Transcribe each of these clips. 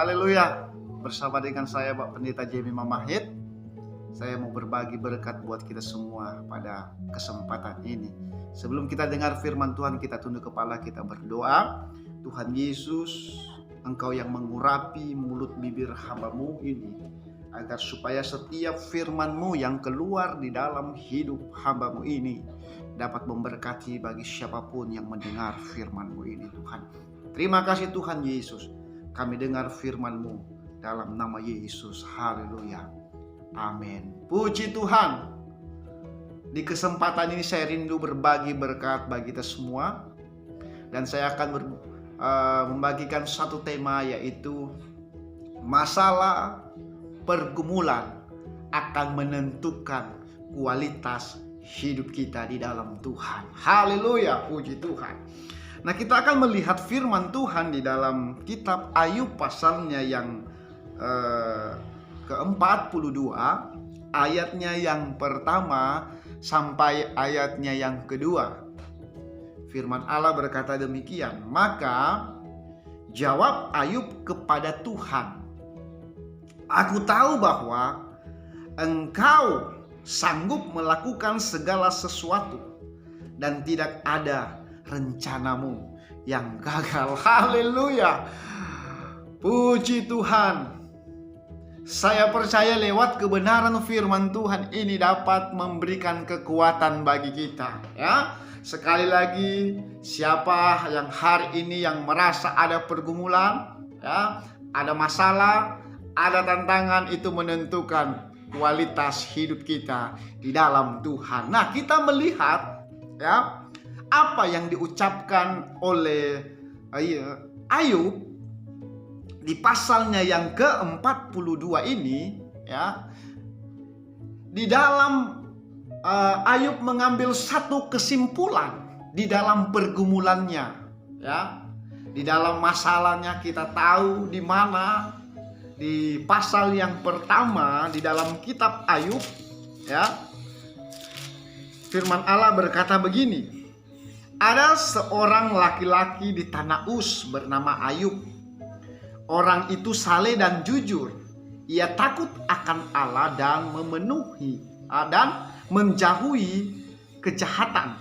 Haleluya. Bersama dengan saya Pak Pendeta Jemi Mamahit, saya mau berbagi berkat buat kita semua pada kesempatan ini. Sebelum kita dengar firman Tuhan, kita tunduk kepala, kita berdoa. Tuhan Yesus, Engkau yang mengurapi mulut bibir hamba-Mu ini, agar supaya setiap firman-Mu yang keluar di dalam hidup hamba-Mu ini dapat memberkati bagi siapapun yang mendengar firman-Mu ini, Tuhan. Terima kasih Tuhan Yesus, kami dengar firman-Mu dalam nama Yesus. Haleluya. Amin. Puji Tuhan. Di kesempatan ini saya rindu berbagi berkat bagi kita semua. Dan saya akan membagikan satu tema, yaitu masalah pergumulan akan menentukan kualitas hidup kita di dalam Tuhan. Haleluya, puji Tuhan. Nah, kita akan melihat firman Tuhan di dalam kitab Ayub pasalnya yang ke-42, ayatnya yang pertama sampai ayatnya yang kedua. Firman Allah berkata demikian, maka jawab Ayub kepada Tuhan, aku tahu bahwa Engkau sanggup melakukan segala sesuatu dan tidak ada rencanamu yang gagal. Haleluya, puji Tuhan. Saya percaya lewat kebenaran firman Tuhan ini dapat memberikan kekuatan bagi kita, ya. Sekali lagi, siapa yang hari ini yang merasa ada pergumulan, ya, ada masalah, ada tantangan, itu menentukan kualitas hidup kita di dalam Tuhan. Nah, kita melihat, ya, apa yang diucapkan oleh Ayub di pasalnya yang ke-42 ini, ya. Di dalam Ayub mengambil satu kesimpulan di dalam pergumulannya, ya. Di dalam masalahnya kita tahu di mana di pasal yang pertama di dalam kitab Ayub, ya. Firman Allah berkata begini, ada seorang laki-laki di tanah Uz bernama Ayub. Orang itu saleh dan jujur. Ia takut akan Allah dan menjauhi kejahatan.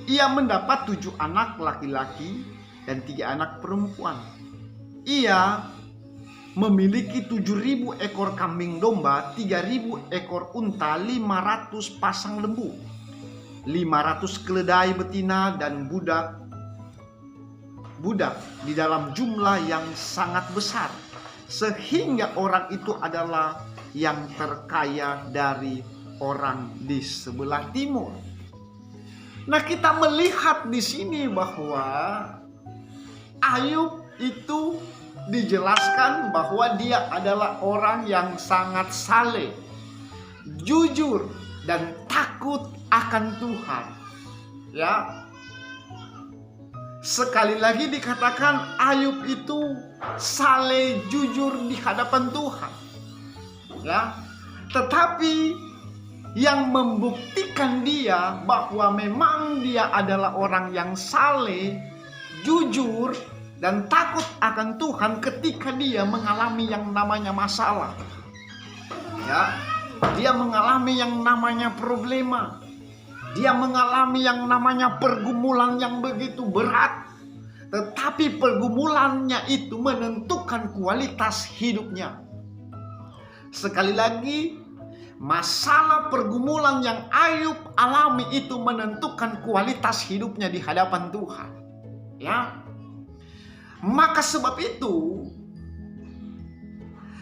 Ia mendapat 7 anak laki-laki dan 3 anak perempuan. Ia memiliki 7.000 ekor kambing domba, 3.000 ekor unta, 500 pasang lembu, 500 keledai betina dan budak di dalam jumlah yang sangat besar, sehingga orang itu adalah yang terkaya dari orang di sebelah timur. Nah, kita melihat di sini bahwa Ayub itu dijelaskan bahwa dia adalah orang yang sangat saleh, jujur dan takut akan Tuhan, ya. Sekali lagi dikatakan Ayub itu saleh, jujur di hadapan Tuhan, ya. Tetapi yang membuktikan dia bahwa memang dia adalah orang yang saleh, jujur dan takut akan Tuhan ketika dia mengalami yang namanya masalah, ya. Dia mengalami yang namanya problema. Dia mengalami yang namanya pergumulan yang begitu berat. Tetapi pergumulannya itu menentukan kualitas hidupnya. Sekali lagi, masalah pergumulan yang Ayub alami itu menentukan kualitas hidupnya di hadapan Tuhan, ya. Maka sebab itu,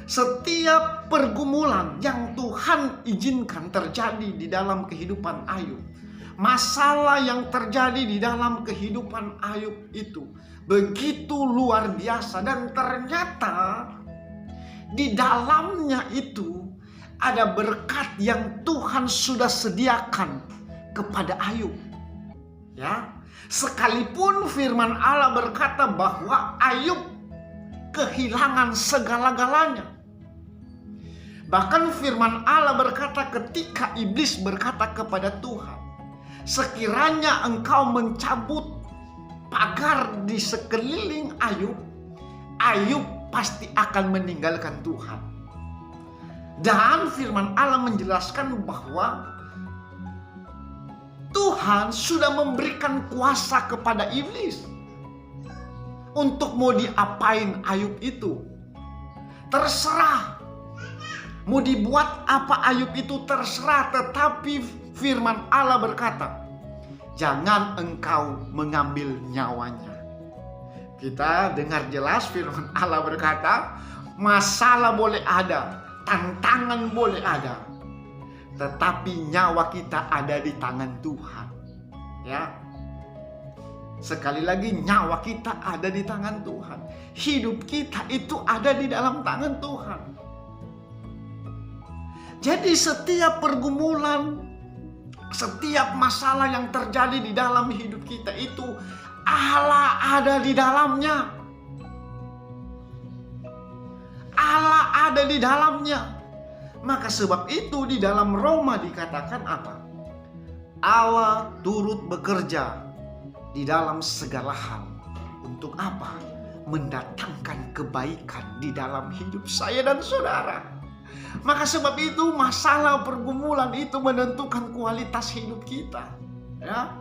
setiap pergumulan yang Tuhan izinkan terjadi di dalam kehidupan Ayub, masalah yang terjadi di dalam kehidupan Ayub itu begitu luar biasa, dan ternyata di dalamnya itu ada berkat yang Tuhan sudah sediakan kepada Ayub, ya. Sekalipun firman Allah berkata bahwa Ayub kehilangan segala-galanya. Bahkan firman Allah berkata ketika iblis berkata kepada Tuhan, sekiranya engkau mencabut pagar di sekeliling Ayub, Ayub pasti akan meninggalkan Tuhan. Dan firman Allah menjelaskan bahwa Tuhan sudah memberikan kuasa kepada iblis untuk mau diapain Ayub itu. Terserah. Mau dibuat apa Ayub itu terserah. Tetapi firman Allah berkata, jangan engkau mengambil nyawanya. Kita dengar jelas firman Allah berkata, masalah boleh ada, tantangan boleh ada, tetapi nyawa kita ada di tangan Tuhan. Ya. Sekali lagi, nyawa kita ada di tangan Tuhan. Hidup kita itu ada di dalam tangan Tuhan. Jadi setiap pergumulan, setiap masalah yang terjadi di dalam hidup kita itu Allah ada di dalamnya. Allah ada di dalamnya. Maka sebab itu di dalam Roma dikatakan apa? Allah turut bekerja di dalam segala hal. Untuk apa? Mendatangkan kebaikan di dalam hidup saya dan saudara. Maka sebab itu masalah pergumulan itu menentukan kualitas hidup kita. Ya,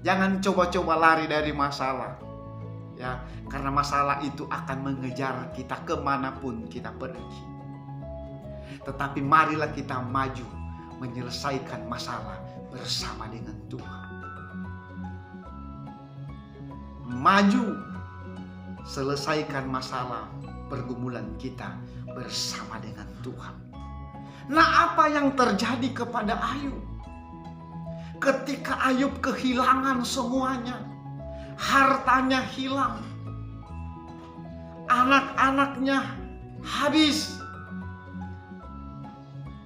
jangan coba-coba lari dari masalah. Ya, karena masalah itu akan mengejar kita kemanapun kita pergi. Tetapi marilah kita maju menyelesaikan masalah bersama dengan Tuhan. Maju selesaikan masalah pergumulan kita bersama dengan Tuhan. Nah, apa yang terjadi kepada Ayub? Ketika Ayub kehilangan semuanya, hartanya hilang, anak-anaknya habis.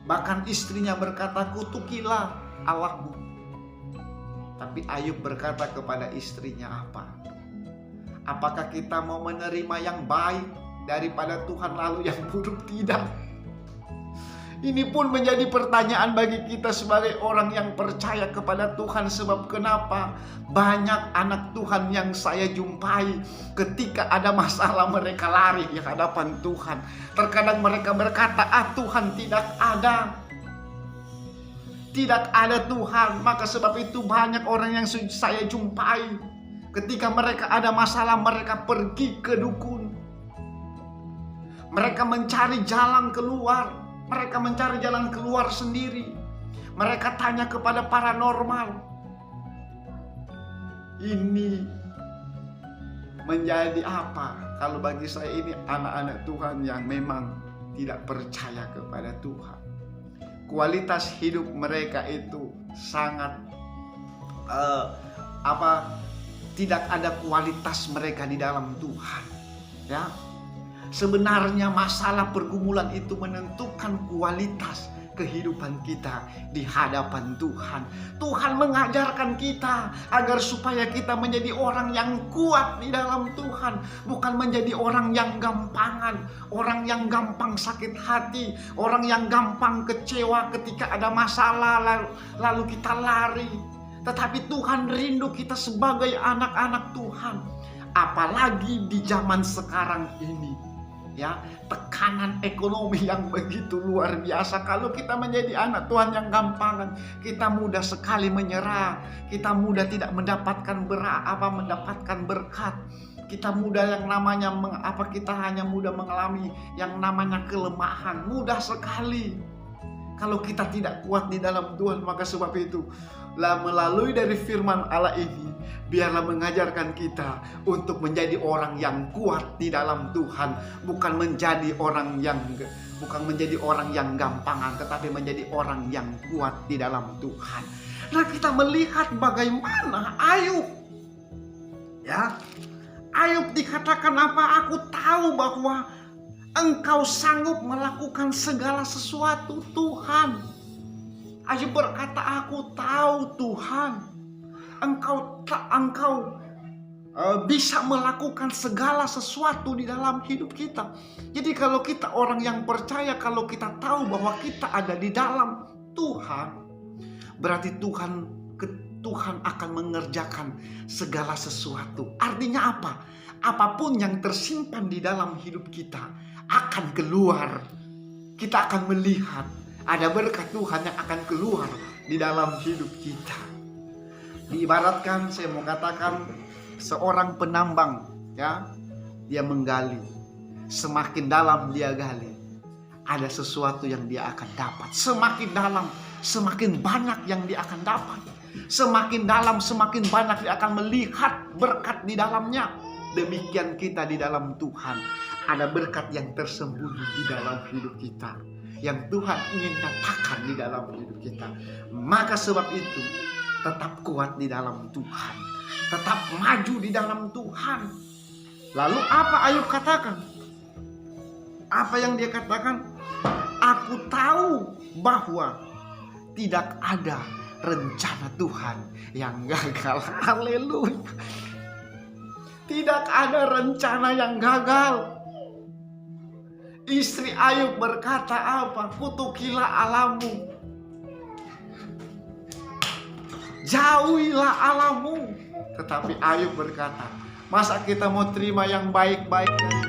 Bahkan istrinya berkata, kutukilah Allahmu. Tapi Ayub berkata kepada istrinya apa? Apakah kita mau menerima yang baik daripada Tuhan lalu yang buruk? Tidak. Ini pun menjadi pertanyaan bagi kita sebagai orang yang percaya kepada Tuhan. Sebab kenapa banyak anak Tuhan yang saya jumpai ketika ada masalah mereka lari di hadapan Tuhan. Terkadang mereka berkata, Tuhan tidak ada. Tidak ada Tuhan. Maka sebab itu banyak orang yang saya jumpai ketika mereka ada masalah mereka pergi ke dukun. Mereka mencari jalan keluar. Mereka mencari jalan keluar sendiri. Mereka tanya kepada paranormal. Ini menjadi apa? Kalau bagi saya ini anak-anak Tuhan yang memang tidak percaya kepada Tuhan. Kualitas hidup mereka itu sangat tidak ada kualitas mereka di dalam Tuhan. Ya. Sebenarnya masalah pergumulan itu menentukan kualitas kehidupan kita di hadapan Tuhan. Tuhan mengajarkan kita agar supaya kita menjadi orang yang kuat di dalam Tuhan. Bukan menjadi orang yang gampangan, orang yang gampang sakit hati, orang yang gampang kecewa ketika ada masalah lalu kita lari. Tetapi Tuhan rindu kita sebagai anak-anak Tuhan. Apalagi di zaman sekarang ini. Ya, tekanan ekonomi yang begitu luar biasa. Kalau kita menjadi anak Tuhan yang gampangan, kita mudah sekali menyerah, kita mudah tidak mendapatkan mendapatkan berkat. Kita mudah yang namanya kita hanya mudah mengalami yang namanya kelemahan, mudah sekali. Kalau kita tidak kuat di dalam Tuhan, maka sebab itu melalui dari firman Allah ini, biarlah mengajarkan kita untuk menjadi orang yang kuat di dalam Tuhan, bukan menjadi orang yang gampangan, tetapi menjadi orang yang kuat di dalam Tuhan. Nah, kita melihat bagaimana Ayub. Ya, Ayub dikatakan apa? Aku tahu bahwa Engkau sanggup melakukan segala sesuatu, Tuhan. Ayub berkata, aku tahu Tuhan, Engkau bisa melakukan segala sesuatu di dalam hidup kita. Jadi kalau kita orang yang percaya, kalau kita tahu bahwa kita ada di dalam Tuhan, berarti Tuhan akan mengerjakan segala sesuatu. Artinya apa? apapun yang tersimpan di dalam hidup kita akan keluar. Kita akan melihat ada berkat Tuhan yang akan keluar di dalam hidup kita. Diibaratkan, saya mau katakan, seorang penambang, ya, dia menggali. Semakin dalam dia gali, ada sesuatu yang dia akan dapat. Semakin dalam, semakin banyak yang dia akan dapat. Semakin dalam, semakin banyak dia akan melihat berkat di dalamnya. Demikian kita di dalam Tuhan. Ada berkat yang tersembunyi di dalam hidup kita, yang Tuhan ingin nyatakan di dalam hidup kita. Maka sebab itu, tetap kuat di dalam Tuhan. Tetap maju di dalam Tuhan. Lalu apa Ayub katakan? Apa yang dia katakan? Aku tahu bahwa tidak ada rencana Tuhan yang gagal. Haleluya. Tidak ada rencana yang gagal. Istri Ayub berkata apa? Kutukilah Allahmu, jauhilah Allahmu. Tetapi Ayub berkata, masa kita mau terima yang baik-baik dari